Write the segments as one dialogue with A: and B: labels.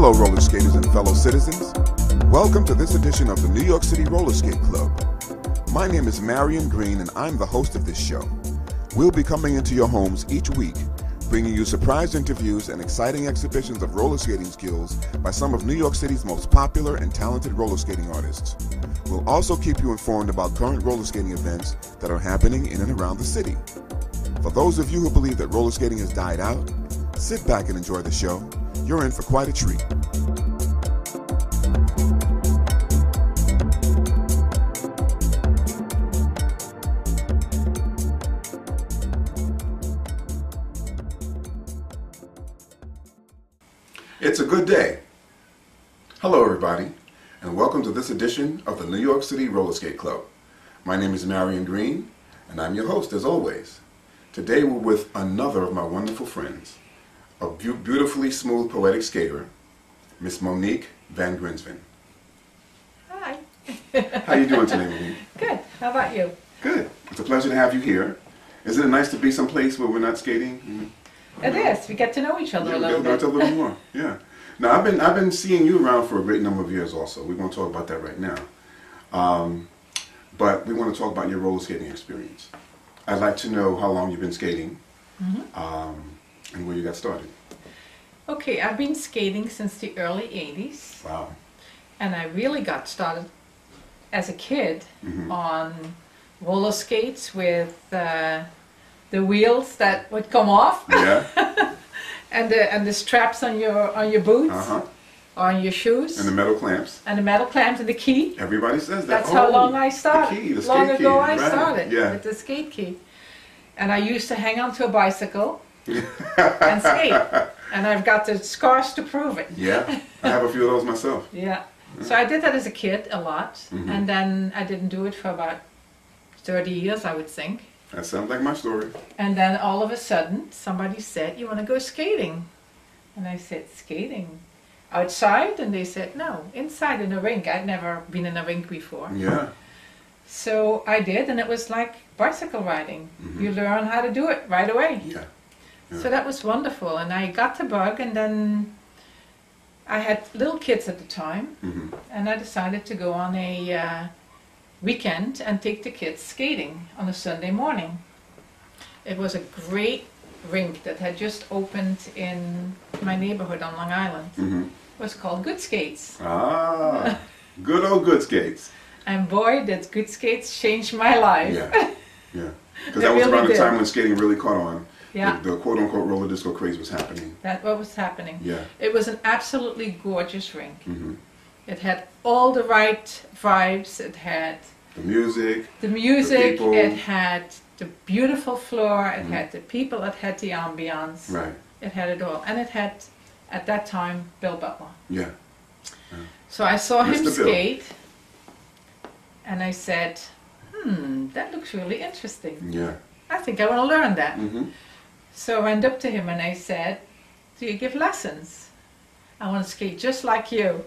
A: Hello roller skaters and fellow citizens. Welcome to this edition of the New York City Roller Skate Club. My name is Marion Green and I'm the host of this show. We'll be coming into your homes each week, bringing you surprise interviews and exciting exhibitions of roller skating skills by some of New York City's most popular and talented roller skating artists. We'll also keep you informed about current roller skating events that are happening in and around the city. For those of you who believe that roller skating has died out, sit back and enjoy the show. You're in for quite a treat. It's a good day. Hello everybody, and welcome to this edition of the New York City Roller Skate Club. My name is Marion Green, and I'm your host as always. Today we're with another of my wonderful friends, a beautifully smooth poetic skater, Miss Monique van Grinsven.
B: Hi.
A: How you doing today, Monique?
B: Good. How about you?
A: Good. It's a pleasure to have you here. Isn't it nice to be someplace where we're not skating?
B: It is. We get to know each other a little bit.
A: A little more. Yeah. Now I've been seeing you around for a great number of years. Also, we're going to talk about that right now. But we want to talk about your roller skating experience. I'd like to know how long you've been skating, and where you got started.
B: Okay, I've been skating since the early 80s.
A: Wow.
B: And I really got started as a kid on roller skates with the wheels that would come off.
A: Yeah.
B: and the straps on your boots. On your shoes.
A: And the metal clamps.
B: And the metal clamps and the key.
A: Everybody says that.
B: That's how long I started.
A: The key, the skate
B: long
A: key.
B: ago I
A: Right.
B: started with the skate key. And I used to hang onto a bicycle and skate. And I've got the scars to prove it.
A: Yeah, I have a few of those myself.
B: Yeah. So I did that as a kid a lot. And then I didn't do it for about 30 years, I would think.
A: That sounds like my story.
B: And then all of a sudden, somebody said, "You want to go skating?" And I said, "Skating? Outside?" And they said, "No, inside in a rink." I'd never been in a rink before.
A: Yeah.
B: So I did, and it was like bicycle riding. You learn how to do it right away.
A: Yeah. Yeah.
B: So that was wonderful, and I got the bug, and then I had little kids at the time, and I decided to go on a weekend and take the kids skating on a Sunday morning. It was a great rink that had just opened in my neighborhood on Long Island. It was called Good Skates.
A: Ah, good old Good Skates.
B: And boy, did Good Skates change my life.
A: Yeah, yeah. Because that was
B: really
A: around the
B: did.
A: time when skating really caught on.
B: Yeah.
A: The quote-unquote roller disco craze was happening.
B: That's what was happening.
A: Yeah.
B: It was an absolutely gorgeous rink. It had all the right vibes. It had
A: the music,
B: the
A: people.
B: It had the beautiful floor. It had the people. It had the ambiance.
A: Right.
B: It had it all. And it had, at that time, Bill Butler.
A: Yeah.
B: So I saw him
A: Mr. Bill.
B: skate, and I said, that looks really interesting.
A: Yeah.
B: I think I want to learn that. So I went up to him and I said, "Do you give lessons? I want to skate just like you."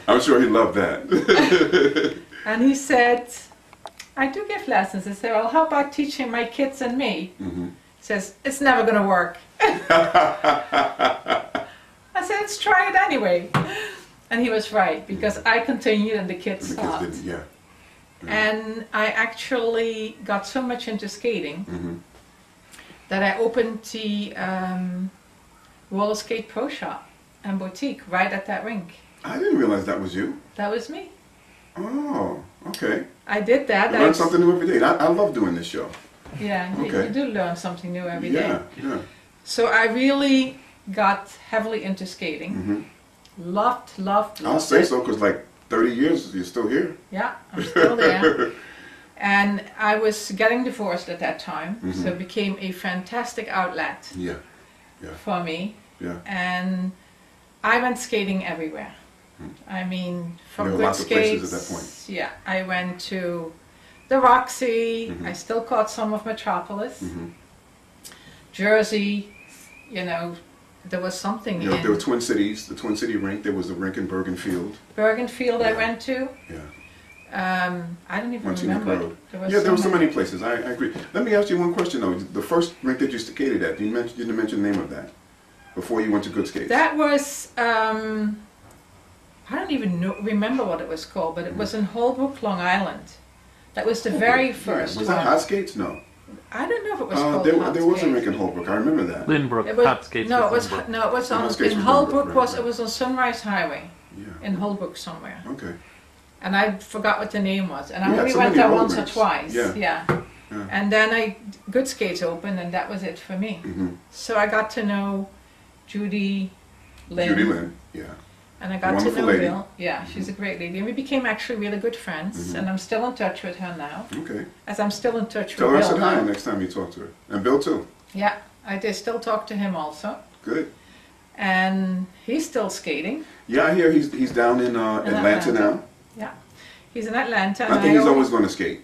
A: I'm sure he loved that.
B: And he said, "I do give lessons." I said, "Well, how about teaching my kids and me?" He says, "It's never going to work." I said, "Let's try it anyway." And he was right, because I continued and the kids stopped.
A: Yeah.
B: And I actually got so much into skating that I opened the roller skate pro shop and boutique right at that rink.
A: I didn't realize that was you.
B: That was me.
A: Oh, okay.
B: I did that.
A: You learn something new every day. I love doing this show.
B: Yeah,
A: Okay.
B: you do learn something new every day.
A: Yeah.
B: So I really got heavily into skating. Loved
A: I'll say
B: it.
A: so, because like 30 years, you're still here.
B: Yeah, I'm still there. And I was getting divorced at that time, so it became a fantastic outlet
A: Yeah.
B: for me.
A: Yeah.
B: And I went skating everywhere. I mean, from
A: There were
B: Good
A: lots of
B: Skates.
A: places at that point.
B: Yeah, I went to the Roxy. I still caught some of Metropolis. Jersey, you know, there was something in
A: There were Twin Cities, the Twin City rink. There was the rink in Bergenfield.
B: Bergenfield I went to.
A: Yeah.
B: I don't even
A: One Scenic
B: remember.
A: Road.
B: There
A: There were so many places. I agree. Let me ask you one question though. The first rink that you skated at, you didn't mention the name of that. before you went to Good Skates?
B: That was, I don't even remember what it was called, but it was in Holbrook, Long Island. That was the very first
A: Was
B: one.
A: that Hot Skates? No.
B: I don't know if it was called Hot
A: there was a
B: Skates.
A: rink in Holbrook. I remember that.
C: Lynbrook,
B: It was,
C: Hot Skates.
B: no, it
C: with
B: was
C: Lynbrook.
B: no, it was
A: Hot
B: on
A: Skates
B: in
A: was
B: Holbrook.
A: Lynbrook,
B: Was
A: right.
B: it was on Sunrise Highway
A: Yeah.
B: in Holbrook somewhere,
A: Okay.
B: and I forgot what the name was. And I
A: We had
B: only
A: so
B: went
A: many
B: there
A: road
B: once or
A: rinks.
B: twice.
A: Yeah.
B: Yeah. And then Good Skates opened, and that was it for me. So I got to know Judy Lynn.
A: Judy Lynn. Yeah.
B: And I got to
A: Wonderful
B: know
A: lady.
B: Bill. Yeah, she's a great lady. And we became actually really good friends. And I'm still in touch with her now.
A: Okay.
B: As I'm still in touch
A: Tell her I
B: with Bill
A: said hi
B: now.
A: next time you talk to her. And Bill too.
B: Yeah, I did still talk to him also.
A: Good.
B: And he's still skating.
A: Yeah, I hear he's down in Atlanta now.
B: Yeah, he's in Atlanta.
A: I think he's always going to skate.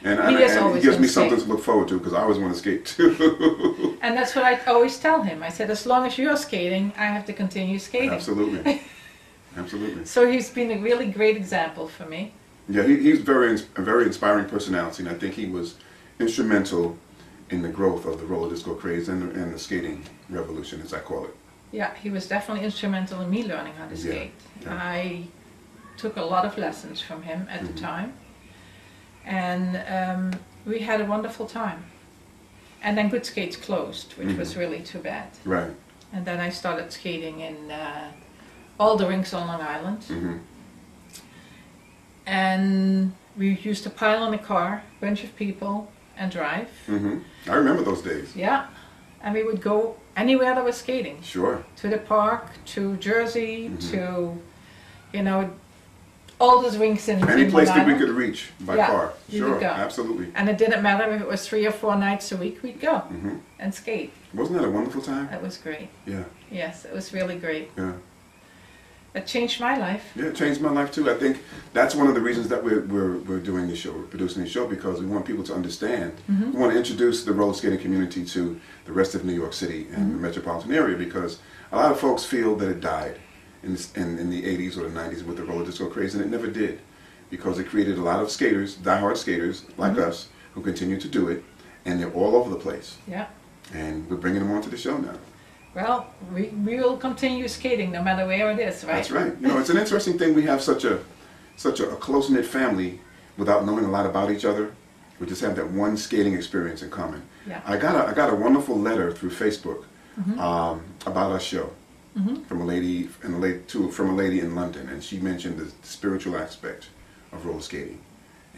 A: And
B: He is
A: and
B: always
A: it gives
B: gonna
A: me something
B: skate.
A: to look forward to because I always want to skate too.
B: And that's what I always tell him. I said, as long as you're skating, I have to continue skating.
A: Absolutely. Absolutely.
B: So he's been a really great example for me.
A: Yeah, he's a very inspiring personality, and I think he was instrumental in the growth of the roller disco craze and the skating revolution, as I call it.
B: Yeah, he was definitely instrumental in me learning how to skate.
A: yeah.
B: I took a lot of lessons from him at the time, and we had a wonderful time. And then Good Skates closed, which was really too bad.
A: Right.
B: And then I started skating in all the rinks on Long Island. And we used to pile in a car, bunch of people, and drive.
A: I remember those days.
B: Yeah, and we would go anywhere that was skating.
A: Sure.
B: To the park, to Jersey, to, you know, all those rinks in
A: Any
B: in
A: place
B: Long
A: that we
B: Island.
A: could reach by
B: Yeah,
A: car.
B: you
A: Sure,
B: would go.
A: absolutely.
B: And it didn't matter if it was 3 or 4 nights a week, we'd go and skate.
A: Wasn't that a wonderful time?
B: It was great.
A: Yeah,
B: Yes, it was really great.
A: yeah.
B: It changed my life.
A: Yeah, it changed my life too. I think that's one of the reasons that we're doing this show, we're producing this show, because we want people to understand. We want to introduce the roller skating community to the rest of New York City and the metropolitan area, because a lot of folks feel that it died in the 80s or the 90s with the roller disco craze, and it never did, because it created a lot of skaters, diehard skaters like us, who continue to do it, and they're all over the place.
B: Yeah.
A: And we're bringing them onto the show now.
B: Well, we will continue skating no matter where it is, right?
A: That's right. You know, it's an interesting thing. We have such a close-knit family without knowing a lot about each other. We just have that one skating experience in common.
B: Yeah.
A: I got a wonderful letter through Facebook about our show from a lady in London, and she mentioned the spiritual aspect of roller skating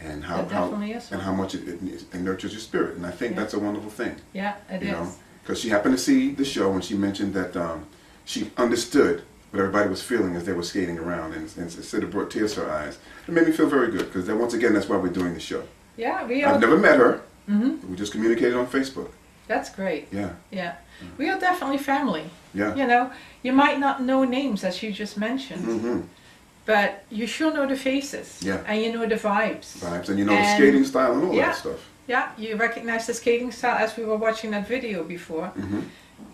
A: and how much it nurtures your spirit. And I think that's a wonderful thing.
B: Yeah, it is.
A: Because she happened to see the show, and she mentioned that she understood what everybody was feeling as they were skating around, and it said it brought tears to her eyes. It made me feel very good, because once again, that's why we're doing the show.
B: Yeah, we are.
A: I've never met her. We just communicated on Facebook.
B: That's great.
A: Yeah.
B: Yeah. We are definitely family.
A: Yeah.
B: You know, you might not know names, as you just mentioned, but you sure know the faces.
A: Yeah.
B: And you know the vibes.
A: Vibes, and you know the skating style and all
B: yeah.
A: that stuff.
B: Yeah, you recognize the skating style, as we were watching that video before.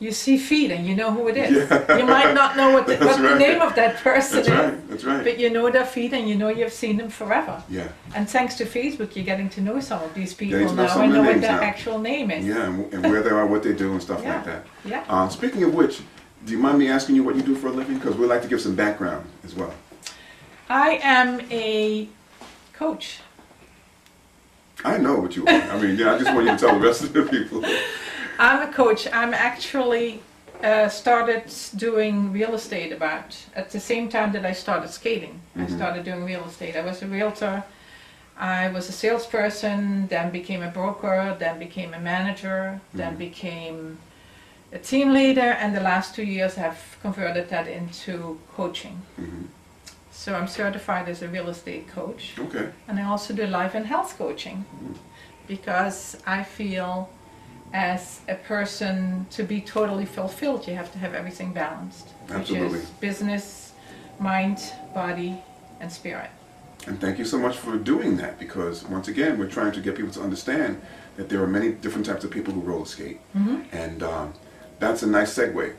B: You see feet and you know who it is.
A: Yeah.
B: You might not know what the name of that person
A: That's
B: is.
A: right. That's right.
B: But you know their feet and you know you've seen them forever.
A: Yeah.
B: And thanks to Facebook, you're getting to know some of these people
A: Getting to know
B: now
A: some
B: and
A: of their
B: know what
A: names
B: their
A: now.
B: actual name is.
A: Yeah, and where they are, what they do, and stuff like that.
B: Yeah.
A: Speaking of which, do you mind me asking you what you do for a living? Because we'd like to give some background as well.
B: I am a coach.
A: I know what you are. I mean, yeah, I just want you to tell the rest of the people.
B: I'm a coach. I'm actually started doing real estate at the same time that I started skating. I started doing real estate. I was a realtor. I was a salesperson, then became a broker, then became a manager, then became a team leader, and the last 2 years have converted that into coaching. So I'm certified as a real estate coach.
A: Okay.
B: And I also do life and health coaching, because I feel as a person, to be totally fulfilled, you have to have everything balanced.
A: Absolutely.
B: Which is business, mind, body, and spirit.
A: And thank you so much for doing that, because once again, we're trying to get people to understand that there are many different types of people who roller skate. And that's a nice segue